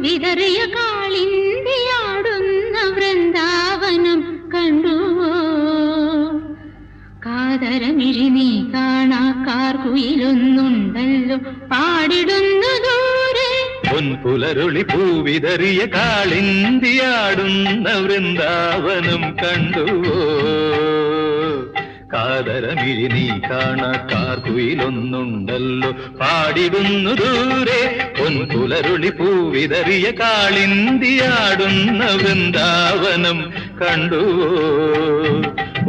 വിതറിയ കാളിന്തിയാടുന്ന വൃന്ദാവനം കണ്ടുവോ? കാതരമിഴി നീ കാണാ കാർകുയിലൊന്നുണ്ടല്ലോ പാടിടുന്നു ദൂരെ. പൊൻപുലരുളി പൂവിതറിയ കാളിന്തിയാടുന്ന വൃന്ദാവനം കണ്ടുവോ? കാതരമിഴി നീ കാണാ കാർകുയിലൊന്നുണ്ടല്ലോ പാടിടുന്നു ദൂരെ. പൊൻപുലരുളി പൂവിതറിയ കാളിന്തിയാടുന്ന വൃന്ദാവനം കണ്ടുവോ? ഓ